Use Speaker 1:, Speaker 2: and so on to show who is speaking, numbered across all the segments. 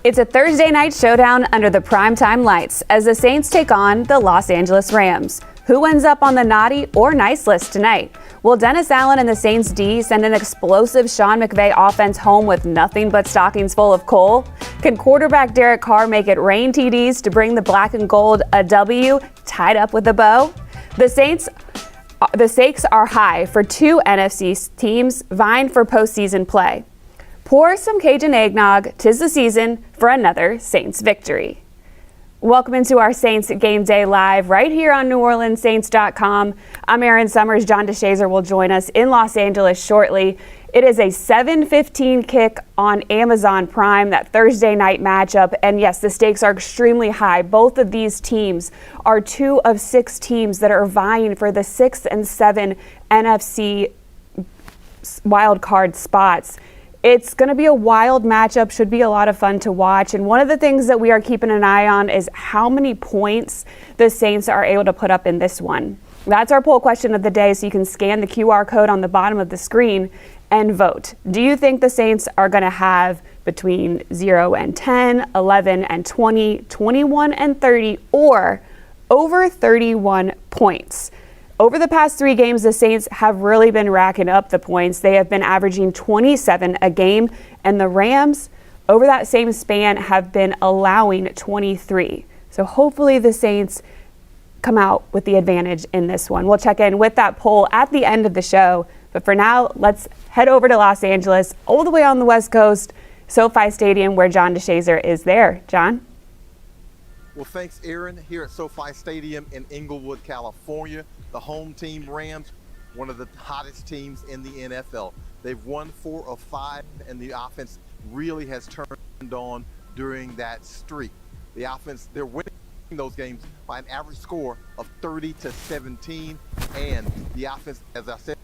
Speaker 1: It's a Thursday night showdown under the primetime lights as the Saints take on the Los Angeles Rams. Who ends up on the naughty or nice list tonight? Will Dennis Allen and the Saints D send an explosive Sean McVay offense home with nothing but stockings full of coal? Can quarterback Derek Carr make it rain TDs to bring the black and gold a W tied up with a bow? The stakes are high for two NFC teams vying for postseason play. Pour some Cajun eggnog, 'tis the season for another Saints victory. Welcome into our Saints Game Day Live right here on NewOrleansSaints.com. I'm Erin Summers. John Deshazer will join us in Los Angeles shortly. It is a 7:15 kick on Amazon Prime, that Thursday night matchup. And yes, the stakes are extremely high. Both of these teams are two of six teams that are vying for the 6 and 7 NFC wildcard spots. It's going to be a wild matchup, should be a lot of fun to watch. And one of the things that we are keeping an eye on is how many points the Saints are able to put up in this one. That's our poll question of the day, so you can scan the QR code on the bottom of the screen and vote. Do you think the Saints are going to have between 0 and 10, 11 and 20, 21 and 30, or over 31 points? Over the past 3 games, the Saints have really been racking up the points. They have been averaging 27 a game, and the Rams, over that same span, have been allowing 23. So hopefully the Saints come out with the advantage in this one. We'll check in with that poll at the end of the show. But for now, let's head over to Los Angeles, all the way on the West Coast, SoFi Stadium, where John Deshazer is there. John?
Speaker 2: Well, thanks, Erin. Here at SoFi Stadium in Inglewood, California, the home team Rams, one of the hottest teams in the NFL. They've won 4 of 5, and the offense really has turned on during that streak. The offense, they're winning those games by an average score of 30-17, and the offense, as I said,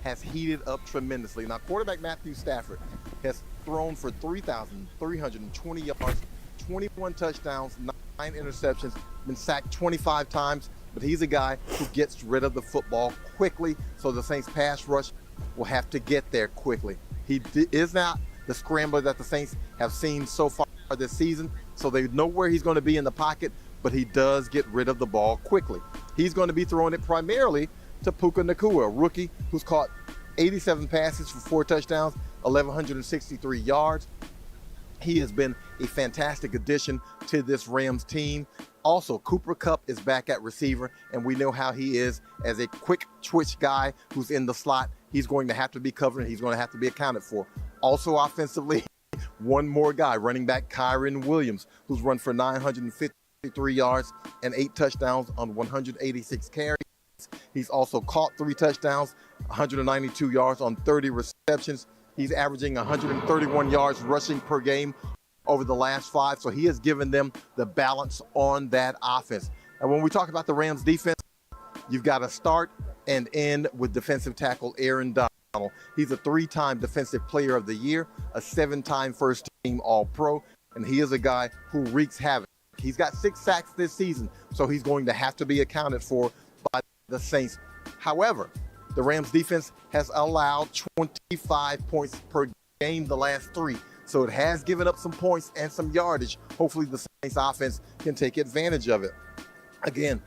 Speaker 2: has heated up tremendously. Now, quarterback Matthew Stafford has thrown for 3,320 yards, 21 touchdowns, 9 interceptions, been sacked 25 times, but he's a guy who gets rid of the football quickly, so the Saints pass rush will have to get there quickly. He is not the scrambler that the Saints have seen so far this season, so they know where he's going to be in the pocket, but he does get rid of the ball quickly. He's going to be throwing it primarily to Puka Nacua, a rookie who's caught 87 passes for 4 touchdowns, 1,163 yards. He has been a fantastic addition to this Rams team. Also, Cooper Kupp is back at receiver, and we know how he is as a quick twitch guy who's in the slot. He's going to have to be covered, and he's going to have to be accounted for. Also offensively, one more guy, running back Kyren Williams, who's run for 953 yards and 8 touchdowns on 186 carries. He's also caught 3 touchdowns, 192 yards on 30 receptions. He's averaging 131 yards rushing per game over the last 5, so he has given them the balance on that offense. And when we talk about the Rams defense, you've got to start and end with defensive tackle Aaron Donald. He's a 3-time Defensive Player of the Year, a 7-time first-team All-Pro, and he is a guy who wreaks havoc. He's got 6 sacks this season, so he's going to have to be accounted for by the Saints. However, the Rams defense has allowed 25 points per game the last 3. So it has given up some points and some yardage. Hopefully the Saints offense can take advantage of it. Again,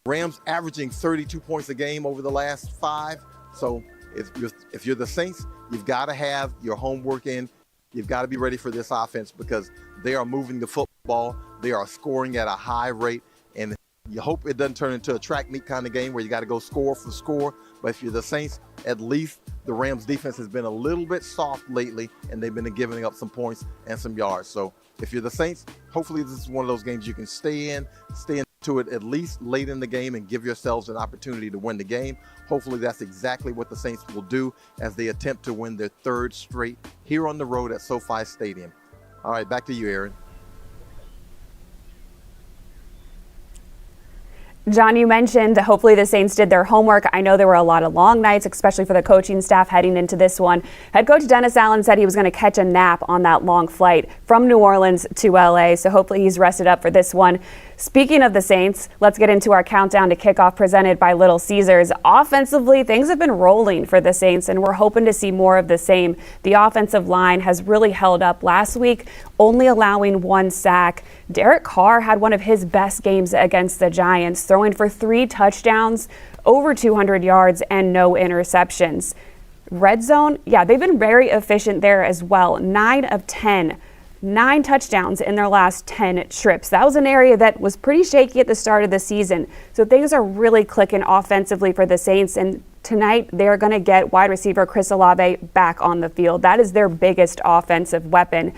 Speaker 2: Rams averaging 32 points a game over the last 5. So if you're the Saints, you've got to have your homework in. You've got to be ready for this offense because they are moving the football. They are scoring at a high rate. And you hope it doesn't turn into a track meet kind of game where you got to go score for score. But if you're the Saints, at least the Rams defense has been a little bit soft lately, and they've been giving up some points and some yards. So if you're the Saints, hopefully this is one of those games you can stay into it at least late in the game and give yourselves an opportunity to win the game. Hopefully that's exactly what the Saints will do as they attempt to win their 3rd straight here on the road at SoFi Stadium. All right, back to you, Erin.
Speaker 1: John, you mentioned hopefully the Saints did their homework. I know there were a lot of long nights, especially for the coaching staff heading into this one. Head coach Dennis Allen said he was going to catch a nap on that long flight from New Orleans to LA, so hopefully he's rested up for this one. Speaking of the Saints, let's get into our countdown to kickoff presented by Little Caesars. Offensively, things have been rolling for the Saints, and we're hoping to see more of the same. The offensive line has really held up last week. only allowing 1 sack. Derek Carr had one of his best games against the Giants, throwing for 3 touchdowns, over 200 yards, and no interceptions. Red zone, yeah, they've been very efficient there as well. 9 of 10. 9 touchdowns in their last 10 trips. That was an area that was pretty shaky at the start of the season. So things are really clicking offensively for the Saints. And tonight they're going to get wide receiver Chris Olave back on the field. That is their biggest offensive weapon,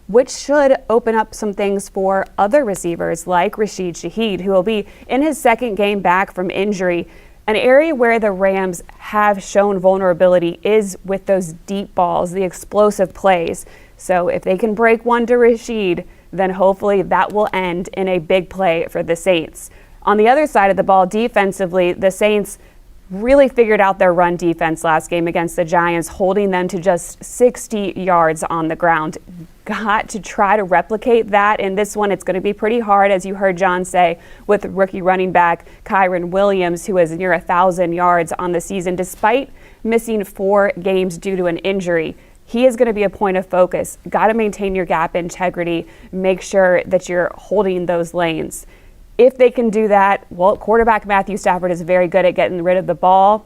Speaker 1: which should open up some things for other receivers like Rashid Shaheed, who will be in his second game back from injury. An area where the Rams have shown vulnerability is with those deep balls, the explosive plays. So if they can break one to Rashid, then hopefully that will end in a big play for the Saints. On the other side of the ball, defensively, the Saints really figured out their run defense last game against the Giants, holding them to just 60 yards on the ground. Got to try to replicate that in this one. It's going to be pretty hard, as you heard John say, with rookie running back Kyren Williams, who is near 1,000 yards on the season, despite missing 4 games due to an injury. He is going to be a point of focus. Got to maintain your gap integrity. Make sure that you're holding those lanes. If they can do that, well, quarterback Matthew Stafford is very good at getting rid of the ball.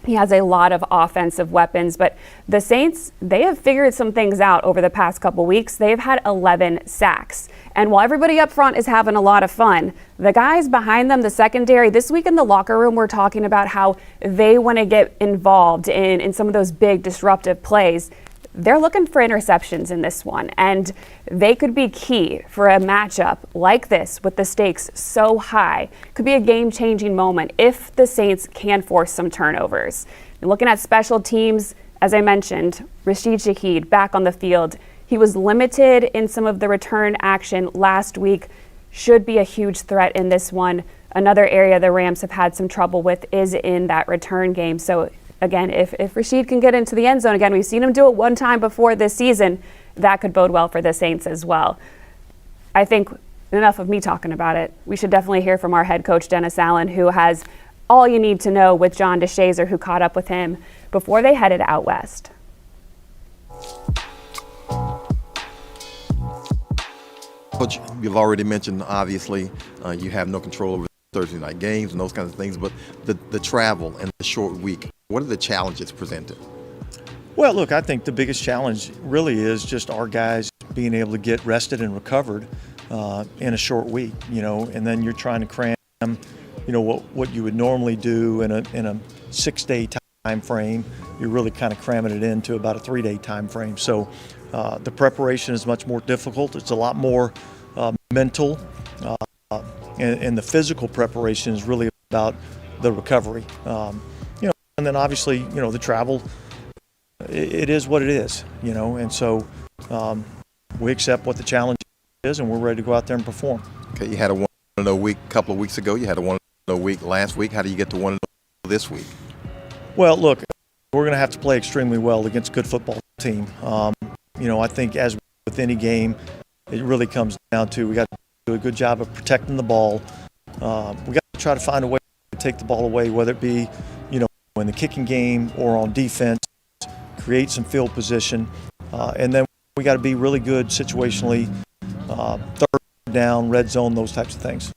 Speaker 1: He has a lot of offensive weapons, but the Saints, they have figured some things out over the past couple weeks. They've had 11 sacks. And while everybody up front is having a lot of fun, the guys behind them, the secondary, this week in the locker room, we're talking about how they want to get involved in some of those big disruptive plays. They're looking for interceptions in this one, and they could be key for a matchup like this with the stakes so high. Could be a game-changing moment if the Saints can force some turnovers. And looking at special teams, as I mentioned, Rashid Shaheed back on the field. He was limited in some of the return action last week. Should be a huge threat in this one. Another area the Rams have had some trouble with is in that return game. So again, if Rashid can get into the end zone again, we've seen him do it one time before this season, that could bode well for the Saints as well. I think enough of me talking about it. We should definitely hear from our head coach, Dennis Allen, who has all you need to know with John Deshazer, who caught up with him before they headed out west.
Speaker 2: Coach, you've already mentioned, obviously, you have no control over Thursday night games and those kinds of things, but the travel and the short week, what are the challenges presented?
Speaker 3: Well, look, I think the biggest challenge really is just our guys being able to get rested and recovered in a short week, and then you're trying to cram, what you would normally do in a 6-day time frame. You're really kind of cramming it into about a 3-day time frame. So the preparation is much more difficult. It's a lot more mental, and the physical preparation is really about the recovery. And then obviously, the travel, it is what it is, and so we accept what the challenge is, and we're ready to go out there and perform.
Speaker 2: Okay, you had a 1-0 week a couple of weeks ago. You had a 1-0 week last week. How do you get to 1-0 this week?
Speaker 3: Well, look, we're going to have to play extremely well against a good football team. I think as with any game, it really comes down to we got to do a good job of protecting the ball. We got to try to find a way to take the ball away, whether it be, in the kicking game or on defense, create some field position, and then we got to be really good situationally, third down, red zone, those types of things.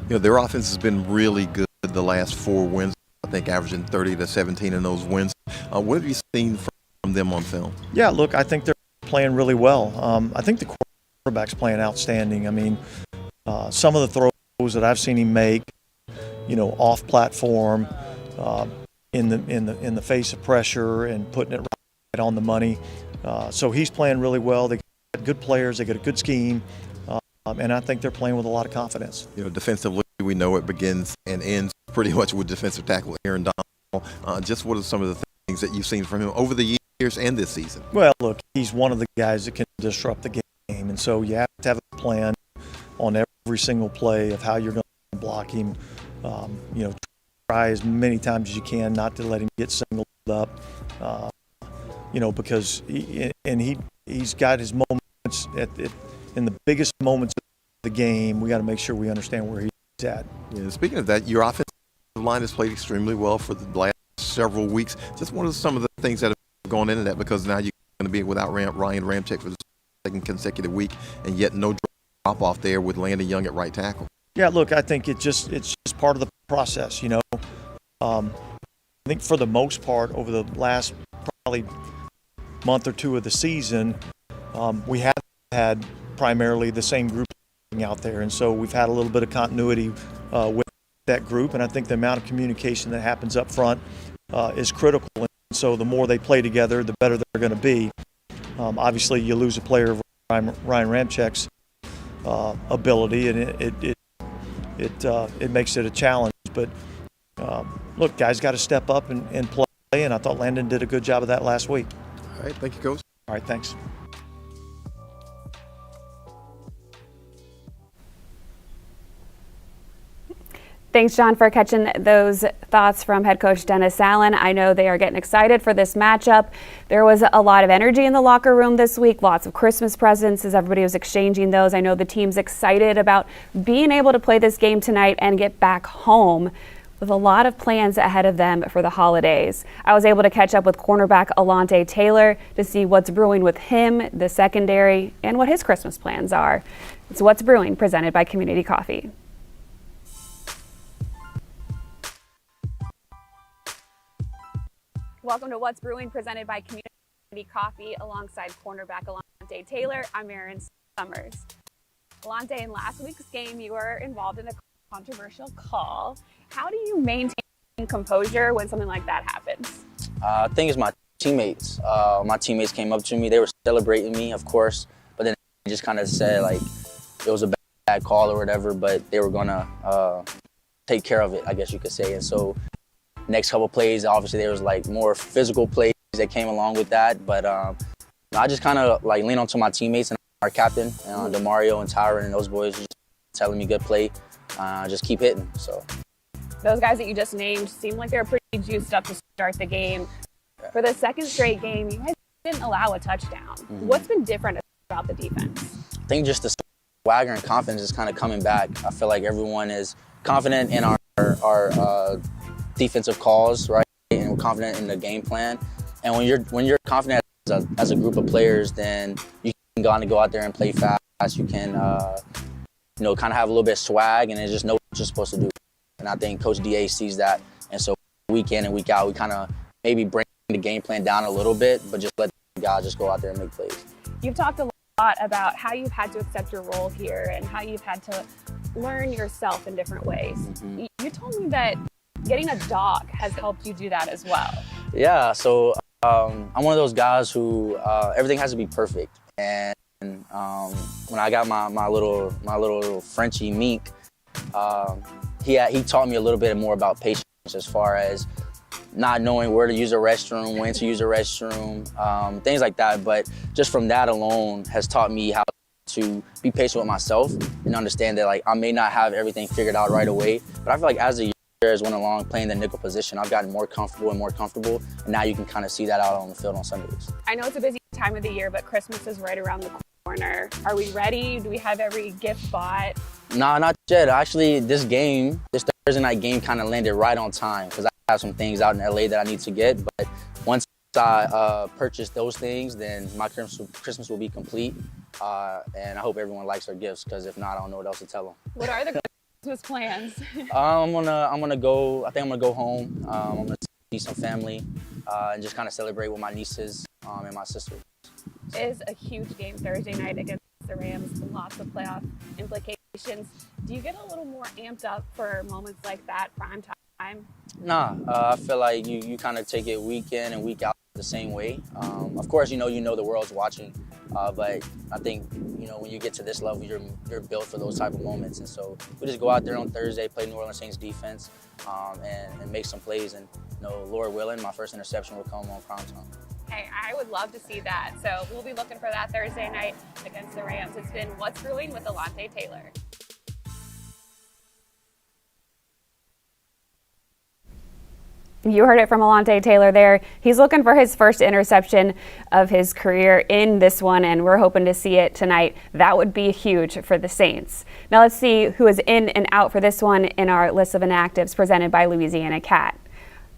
Speaker 2: Their offense has been really good the last 4 wins, I think averaging 30 to 17 in those wins. What have you seen from them on film?
Speaker 3: Yeah, look, I think they're playing really well. I think the quarterback's playing outstanding. I mean, some of the throws that I've seen him make, off platform, in the face of pressure and putting it right on the money. So he's playing really well. They got good players. They got a good scheme. And I think they're playing with a lot of confidence.
Speaker 2: Defensively, we know it begins and ends pretty much with defensive tackle Aaron Donald. Just what are some of the things that you've seen from him over the years and this season?
Speaker 3: Well, look, he's one of the guys that can disrupt the game. And so you have to have a plan on every single play of how you're going to block him. Try as many times as you can not to let him get singled up, because he's got his moments in the biggest moments of the game. We got to make sure we understand where he's at.
Speaker 2: Yeah, speaking of that, your offensive line has played extremely well for the last several weeks. Just what are some of the things that have gone into that, because now you're going to be without Ryan Ramczyk for the second consecutive week, and yet no drop off there with Landon Young at right tackle.
Speaker 3: Yeah, look, I think it's just part of the process, you know. I think for the most part, over the last probably month or two of the season, we have had primarily the same group out there, and so we've had a little bit of continuity with that group, and I think the amount of communication that happens up front is critical, and so the more they play together, the better they're going to be. Obviously, you lose a player of Ryan Ramczyk's ability, and it makes it a challenge. But look, guys got to step up and play, and I thought Landon did a good job of that last week.
Speaker 2: All right, thank you, Coach.
Speaker 3: All right, thanks.
Speaker 1: Thanks, John, for catching those thoughts from head coach Dennis Allen. I know they are getting excited for this matchup. There was a lot of energy in the locker room this week, lots of Christmas presents as everybody was exchanging those. I know the team's excited about being able to play this game tonight and get back home with a lot of plans ahead of them for the holidays. I was able to catch up with cornerback Alontae Taylor to see what's brewing with him, the secondary, and what his Christmas plans are. It's What's Brewing, presented by Community Coffee. Welcome to What's Brewing, presented by Community Coffee, alongside cornerback Alontae Taylor. I'm Erin Summers. Alontae, in last week's game, you were involved in a controversial call. How do you maintain composure when something like that happens?
Speaker 4: I think it's my teammates. My teammates came up to me. They were celebrating me, of course, but then they just kind of said, like, it was a bad call or whatever, but they were going to take care of it, I guess you could say. And so next couple plays, obviously there was like more physical plays that came along with that, but I just kind of like lean onto my teammates and our captain, DeMario and Tyron, and those boys just telling me good play, just keep hitting. So
Speaker 1: those guys that you just named seem like they're pretty juiced up to start the game. For the second straight game, you guys didn't allow a touchdown. What's been different about the defense?
Speaker 4: I think just the swagger and confidence is kind of coming back. I feel like everyone is confident in our defensive calls, right? And we're confident in the game plan. And when you're confident as a group of players, then you can go out there and play fast. You can, kind of have a little bit of swag and then just know what you're supposed to do. And I think Coach DA sees that. And so week in and week out, we kind of maybe bring the game plan down a little bit, but just let the guys just go out there and make plays.
Speaker 1: You've talked a lot about how you've had to accept your role here and how you've had to learn yourself in different ways. You told me that getting a dog has helped you do that as well. Yeah, so I'm one of those guys who
Speaker 4: Everything has to be perfect. And when I got my little Frenchie Meek, he taught me a little bit more about patience as far as not knowing where to use a restroom, when to use a restroom, things like that. But just from that alone has taught me how to be patient with myself and understand that, like, I may not have everything figured out right away, but I feel like as the years went along playing the nickel position, I've gotten more comfortable, and now you can kind of see that out on the field on Sundays. I know it's a busy time of the year, but Christmas is right around the corner. Are we ready? Do we have every gift bought? Nah, not yet. Actually, this Thursday night game kind of landed right on time because I have some things out in LA that I need to get, but once I purchase those things, then my Christmas will be complete, and I hope everyone likes their gifts, because if not, I don't know what else to tell them. What are the Christmas plans? I'm gonna go. I think I'm gonna go home. I'm gonna see some family and just kind of celebrate with my nieces and my sister. It is a huge game Thursday night against the Rams. Lots of playoff implications. Do you get a little more amped up for moments like that, prime time? Nah, I feel like you kind of take it week in and week out the same way. Of course, you know the world's watching, but I think when you get to this level, you're built for those type of moments. And so we just go out there on Thursday, play New Orleans Saints defense, and make some plays. And Lord willing, my first interception will come on prime time. Hey, I would love to see that. So we'll be looking for that Thursday night against the Rams. It's been What's Brewing with Alontae Taylor. You heard it from Alontae Taylor there. He's looking for his first interception of his career in this one, and we're hoping to see it tonight. That would be huge for the Saints. Now let's see who is in and out for this one in our list of inactives presented by Louisiana Cat.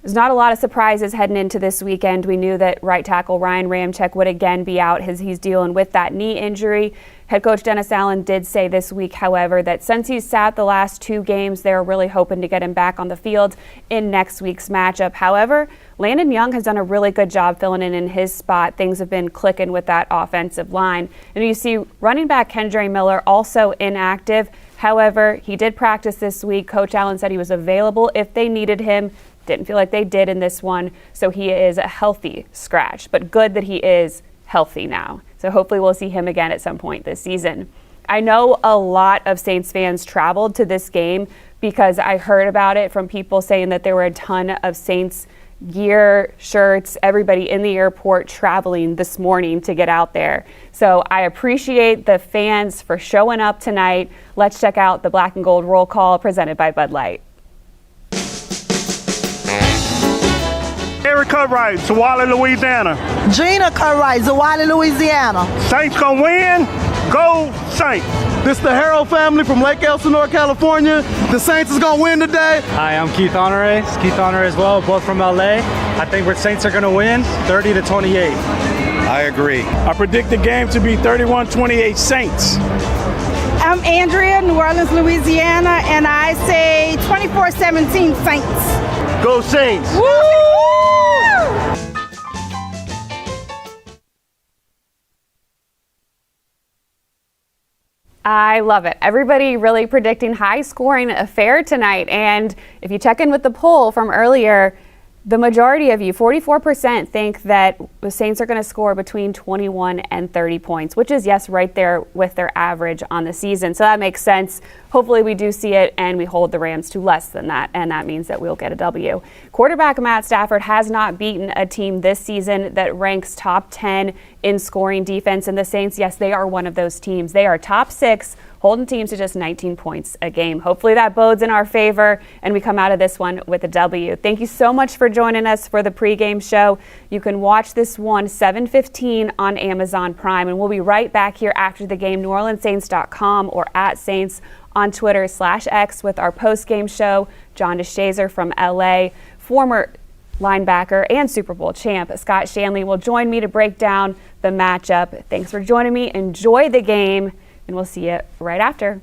Speaker 1: There's not a lot of surprises heading into this weekend. We knew that right tackle Ryan Ramczyk would again be out as he's dealing with that knee injury. Head coach Dennis Allen did say this week, however, that since he's sat the last 2 games, they're really hoping to get him back on the field in next week's matchup. However, Landon Young has done a really good job filling in his spot. Things have been clicking with that offensive line. And you see running back Kendre Miller also inactive. However, he did practice this week. Coach Allen said he was available if they needed him. Didn't feel like they did in this one, so he is a healthy scratch, but good that he is healthy now. So hopefully we'll see him again at some point this season. I know a lot of Saints fans traveled to this game because I heard about it from people saying that there were a ton of Saints gear, shirts, everybody in the airport traveling this morning to get out there. So I appreciate the fans for showing up tonight. Let's check out the Black and Gold roll call presented by Bud Light.
Speaker 5: Eric Cartwright, Zwolle, Louisiana.
Speaker 6: Gina Cartwright, Zwolle, Louisiana.
Speaker 5: Saints gonna win. Go Saints.
Speaker 7: This is the Harrell family from Lake Elsinore, California. The Saints is gonna win today.
Speaker 8: Hi, I'm Keith Honore. It's Keith Honore as well, both from LA. I think the Saints are gonna win 30-28.
Speaker 9: I agree.
Speaker 5: I predict the game to be 31-28 Saints.
Speaker 10: I'm Andrea, New Orleans, Louisiana, and I say 24-17 Saints.
Speaker 5: Go Saints.
Speaker 10: Woo!
Speaker 1: I love it. Everybody really predicting high-scoring affair tonight. And if you check in with the poll from earlier, the majority of you, 44%, think that the Saints are going to score between 21 and 30 points, which is, yes, right there with their average on the season. So that makes sense. Hopefully we do see it and we hold the Rams to less than that, and that means that we'll get a W. Quarterback Matt Stafford has not beaten a team this season that ranks top 10 in scoring defense, and the Saints, yes, they are one of those teams. They are top 6, holding teams to just 19 points a game. Hopefully that bodes in our favor and we come out of this one with a W. Thank you so much for joining us for the pregame show. You can watch this one 7:15 on Amazon Prime, and we'll be right back here after the game, NewOrleansSaints.com or @Saints on Twitter/X with our postgame show. John Deshazer from LA, former linebacker and Super Bowl champ Scott Shanley will join me to break down the matchup. Thanks for joining me. Enjoy the game, and we'll see you right after.